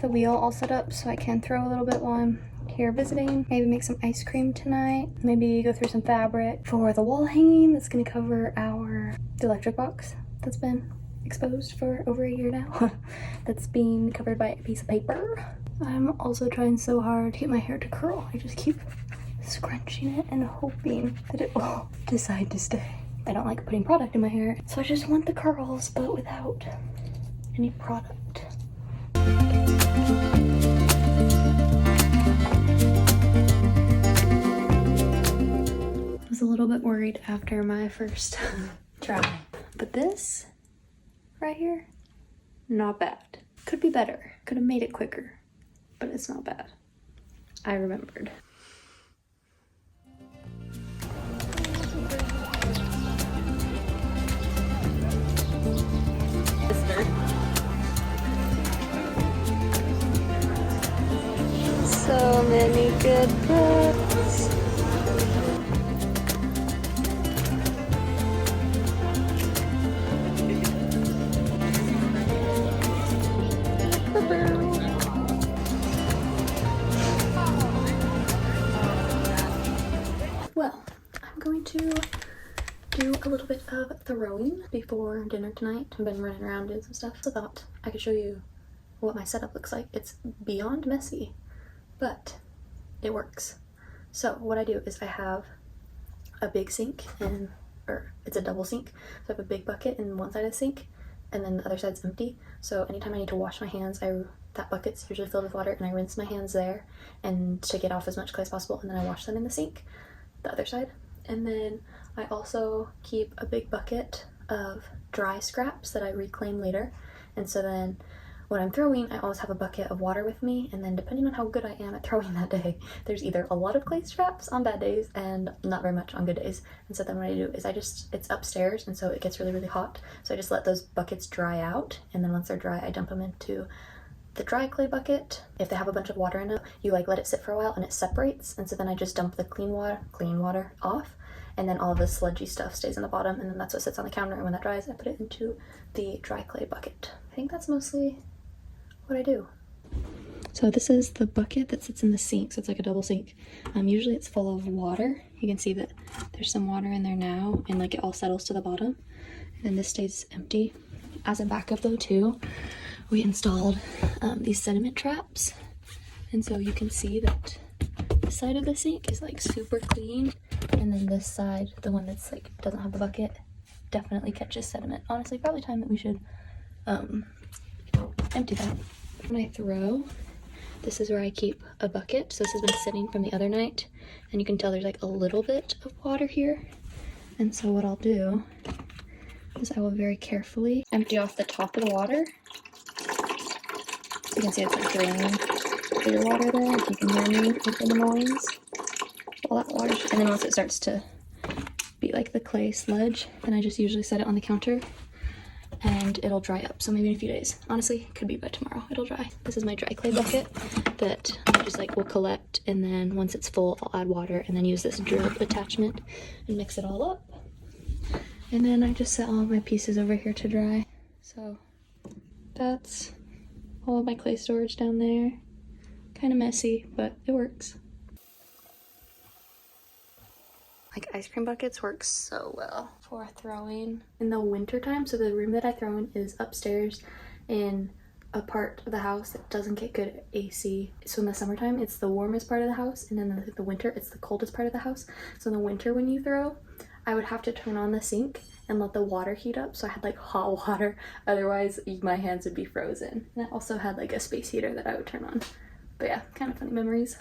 the wheel all set up so I can throw a little bit while I'm here visiting. Maybe make some ice cream tonight. Maybe go through some fabric for the wall hanging that's gonna cover the electric box that's been exposed for over a year now. That's being covered by a piece of paper. I'm also trying so hard to get my hair to curl. I just keep scrunching it and hoping that it will decide to stay. I don't like putting product in my hair, so I just want the curls, but without any product. I was a little bit worried after my first try, but this right here, not bad. Could be better. Could have made it quicker, but it's not bad. I remembered. So many good books. Well, I'm going to do a little bit of throwing before dinner tonight. I've been running around doing some stuff, so I thought I could show you what my setup looks like. It's beyond messy, but it works. So what I do is I have a big sink, or it's a double sink. So I have a big bucket in one side of the sink, and then the other side's empty. So anytime I need to wash my hands, that bucket's usually filled with water, and I rinse my hands there and to get off as much clay as possible, and then I wash them in the sink, the other side. And then I also keep a big bucket of dry scraps that I reclaim later. And so then when I'm throwing, I always have a bucket of water with me, and then depending on how good I am at throwing that day, there's either a lot of clay scraps on bad days and not very much on good days. And so then what I do is it's upstairs, and so it gets really, really hot. So I just let those buckets dry out, and then once they're dry, I dump them into the dry clay bucket. If they have a bunch of water in it, you let it sit for a while and it separates, and so then I just dump the clean water off, and then all of the sludgy stuff stays in the bottom, and then that's what sits on the counter, and when that dries, I put it into the dry clay bucket. I think that's mostly what I do. So this is the bucket that sits in the sink, so it's like a double sink. Usually it's full of water. You can see that there's some water in there now, and like it all settles to the bottom, and then this stays empty. As a backup though too, we installed these sediment traps, and so you can see that this side of the sink is like super clean, and then this side, the one that's like doesn't have the bucket, definitely catches sediment. Honestly, probably time that we should empty that. When I throw, this is where I keep a bucket. So this has been sitting from the other night, and you can tell there's like a little bit of water here. And so what I'll do is I will very carefully empty off the top of the water. So you can see it's like draining clear water there. If you can hear me with the noise, all that water. And then once it starts to be like the clay sludge, then I just usually set it on the counter, and it'll dry up. So maybe in a few days. Honestly, could be by tomorrow it'll dry. This is my dry clay bucket that I just like will collect, and then once it's full, I'll add water and then use this drip attachment and mix it all up. And then I just set all of my pieces over here to dry. So that's all of my clay storage down there. Kind of messy, but it works. Like ice cream buckets work so well for throwing in the winter time. So the room that I throw in is upstairs in a part of the house that doesn't get good AC. So in the summertime, it's the warmest part of the house, and then in the winter, it's the coldest part of the house. So in the winter when you throw, I would have to turn on the sink and let the water heat up, so I had like hot water, otherwise my hands would be frozen. And I also had like a space heater that I would turn on. But yeah, kind of funny memories.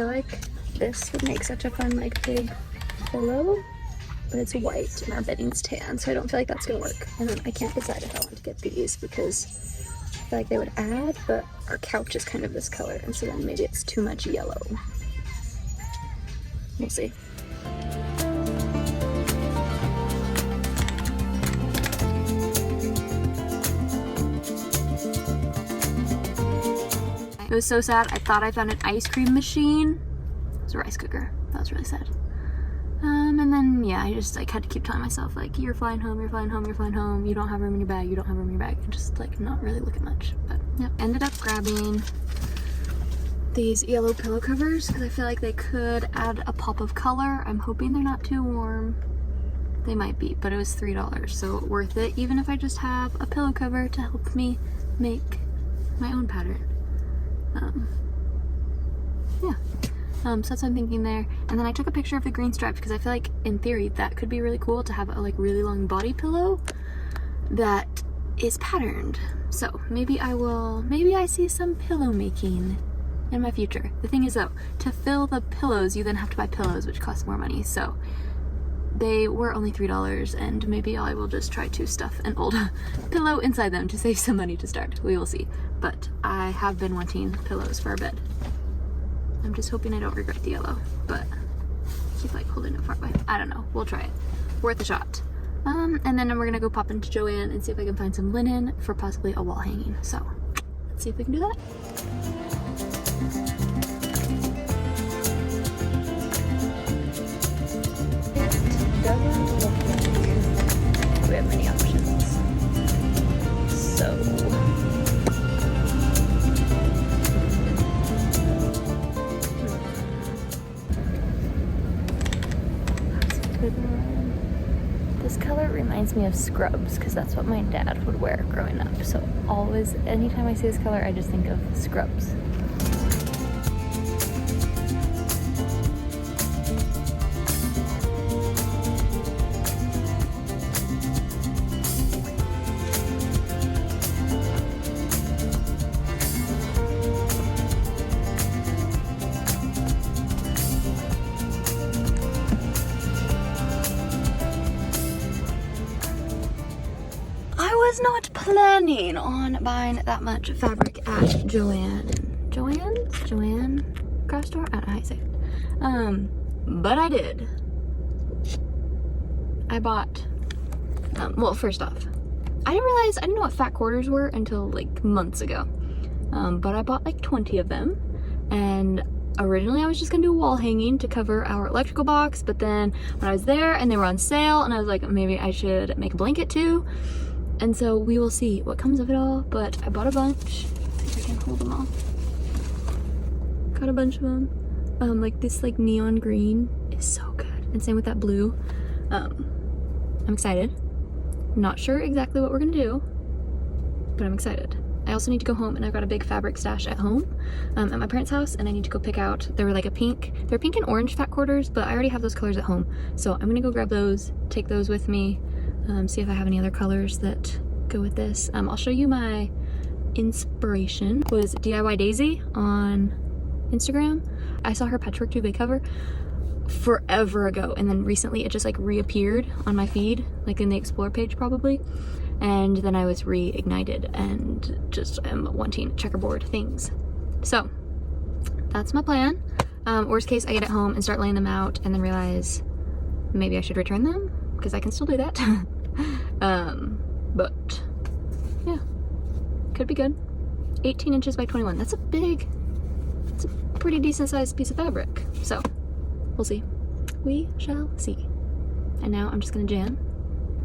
feel like this would make such a fun like big pillow, but it's white and our bedding's tan, so I don't feel like that's gonna work. And then I can't decide if I want to get these because I feel like they would add, but our couch is kind of this color, and so then maybe it's too much yellow. We'll see. It was so sad. I thought I found an ice cream machine. It was a rice cooker. That was really sad. And then yeah, I just like had to keep telling myself like, you're flying home, you're flying home, you're flying home. You don't have room in your bag, you don't have room in your bag. And just like not really look at much. But yeah, ended up grabbing these yellow pillow covers because I feel like they could add a pop of color. I'm hoping they're not too warm. They might be, but it was $3, so worth it, even if I just have a pillow cover to help me make my own pattern. Yeah. So that's what I'm thinking there. And then I took a picture of the green stripe because I feel like in theory that could be really cool to have a like really long body pillow that is patterned. So maybe I see some pillow making in my future. The thing is though, to fill the pillows you then have to buy pillows, which cost more money. So they were only $3, and maybe I will just try to stuff an old pillow inside them to save some money to start. We will see. But I have been wanting pillows for our bed. I'm just hoping I don't regret the yellow, but I keep like holding it far away. I don't know. We'll try it. Worth a shot. And then we're gonna go pop into Joann and see if I can find some linen for possibly a wall hanging. So let's see if we can do that. It doesn't look like we have many options. So this color reminds me of Scrubs because that's what my dad would wear growing up. So always, anytime I see this color, I just think of Scrubs. I was not planning on buying that much fabric at Joann craft store. I don't know how you say it. But I did. I bought well, first off, I didn't know what fat quarters were until like months ago. But I bought like 20 of them, and originally I was just gonna do a wall hanging to cover our electrical box, but then when I was there and they were on sale and I was like, maybe I should make a blanket too. And so we will see what comes of it all, but I bought a bunch. If I can hold them all. Got a bunch of them. Like this like neon green is so good. And same with that blue. I'm excited. Not sure exactly what we're gonna do, but I'm excited. I also need to go home, and I've got a big fabric stash at home, at my parents' house, and I need to go pick out, they were pink and orange fat quarters, but I already have those colors at home. So I'm gonna go grab those, take those with me, see if I have any other colors that go with this. I'll show you my inspiration. It was DIY Daisy on Instagram. I saw her Patchwork Duvet cover forever ago, and then recently it just like reappeared on my feed, like in the Explore page probably, and then I was reignited and just am wanting checkerboard things. So that's my plan. Worst case, I get it home and start laying them out and then realize maybe I should return them because I can still do that. But yeah, could be good. 18 inches by 21. That's a pretty decent sized piece of fabric. So we'll see. We shall see. And now I'm just gonna jam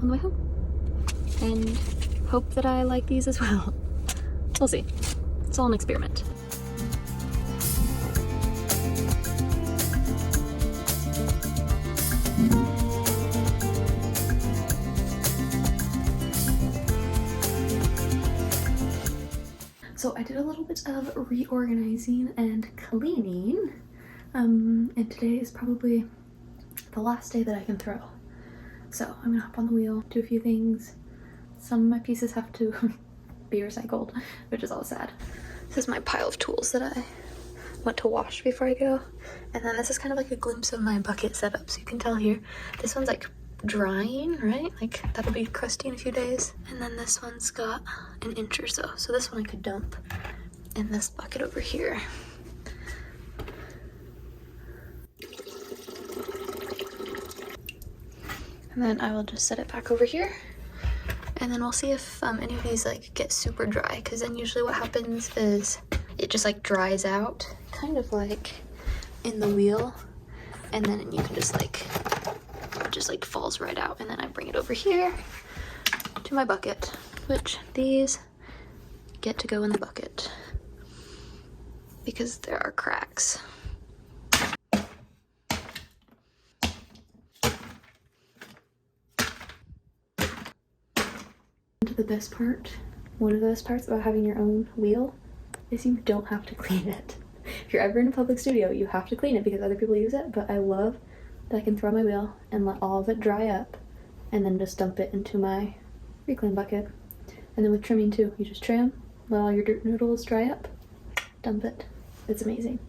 on the way home and hope that I like these as well. We'll see. It's all an experiment. So I did a little bit of reorganizing and cleaning, and today is probably the last day that I can throw. So I'm gonna hop on the wheel, do a few things. Some of my pieces have to be recycled, which is all sad. This is my pile of tools that I want to wash before I go. And then this is kind of like a glimpse of my bucket setup. So you can tell here, this one's like drying, right? Like that'll be crusty in a few days. And then this one's got an inch or so. So this one I could dump in this bucket over here. And then I will just set it back over here. And then we'll see if any of these like get super dry, because then usually what happens is it just like dries out, kind of like in the wheel, and then you can just like, it just like falls right out. And then I bring it over here to my bucket, which these get to go in the bucket because there are cracks. The best part, one of the best parts about having your own wheel is you don't have to clean it. If you're ever in a public studio, you have to clean it because other people use it, but I love that I can throw my wheel and let all of it dry up and then just dump it into my reclaim bucket. And then with trimming too, you just trim, let all your dirt noodles dry up, dump it. It's amazing.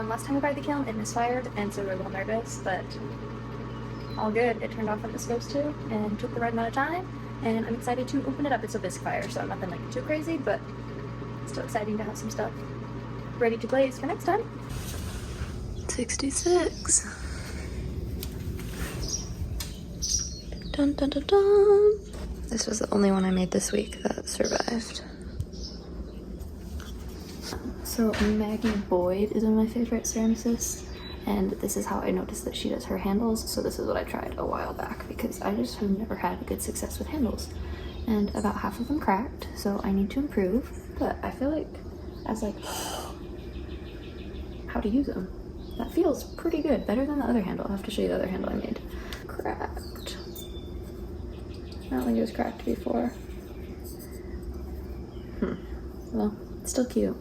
Last time we tried the kiln, it misfired, and so we were a little nervous, but all good. It turned off when it was supposed to, and took the right amount of time, and I'm excited to open it up. It's a bisque fire, so nothing like too crazy, but still exciting to have some stuff ready to glaze for next time. 66. Dun dun dun dun. This was the only one I made this week that survived. So Maggie Boyd is one of my favorite ceramicists, and this is how I noticed that she does her handles. So this is what I tried a while back because I just have never had good success with handles, and about half of them cracked, so I need to improve. But I feel like as like how to use them, that feels pretty good, better than the other handle. I'll have to show you the other handle I made. Cracked. I don't think it was cracked before. Well, it's still cute.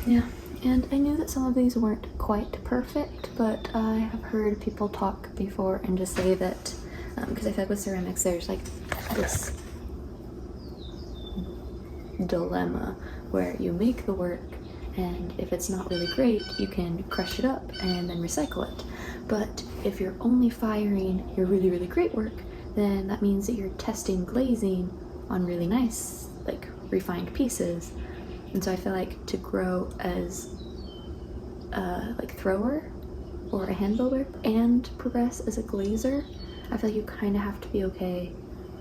Yeah, and I knew that some of these weren't quite perfect, but I have heard people talk before and just say that, because I feel like with ceramics there's like this dilemma where you make the work, and if it's not really great, you can crush it up and then recycle it. But if you're only firing your really, really great work, then that means that you're testing glazing on really nice, like refined pieces. And so I feel like to grow as a like thrower or a hand builder and progress as a glazer, I feel like you kind of have to be okay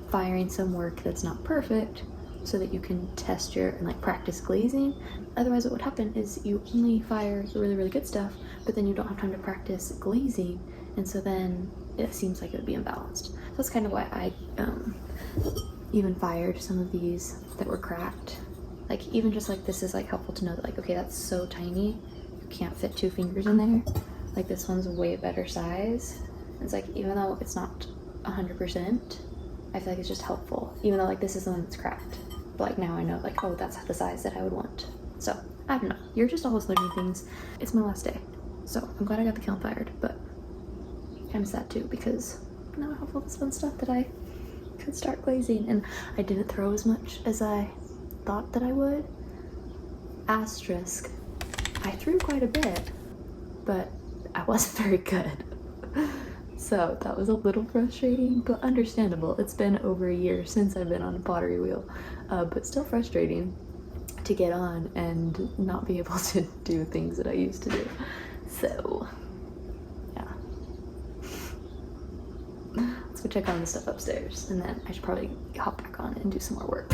firing some work that's not perfect so that you can test your and like practice glazing. Otherwise what would happen is you only fire the really, really good stuff, but then you don't have time to practice glazing, and so then it seems like it would be imbalanced. So that's kind of why I even fired some of these that were cracked. Like even just like this is like helpful to know that like, okay, that's so tiny, you can't fit 2 fingers in there. Like this one's a way better size. It's like, even though it's not 100%, I feel like it's just helpful. Even though like this is the one that's cracked. But like now I know like, oh, that's the size that I would want. So I don't know, you're just always learning things. It's my last day. So I'm glad I got the kiln fired, but kind of sad too because now I have all this fun stuff that I could start glazing. And I didn't throw as much as I thought that I would. Asterisk, I threw quite a bit, but I wasn't very good. So that was a little frustrating, but understandable. It's been over a year since I've been on a pottery wheel, but still frustrating to get on and not be able to do things that I used to do. So yeah. Let's go check on the stuff upstairs, and then I should probably hop back on and do some more work.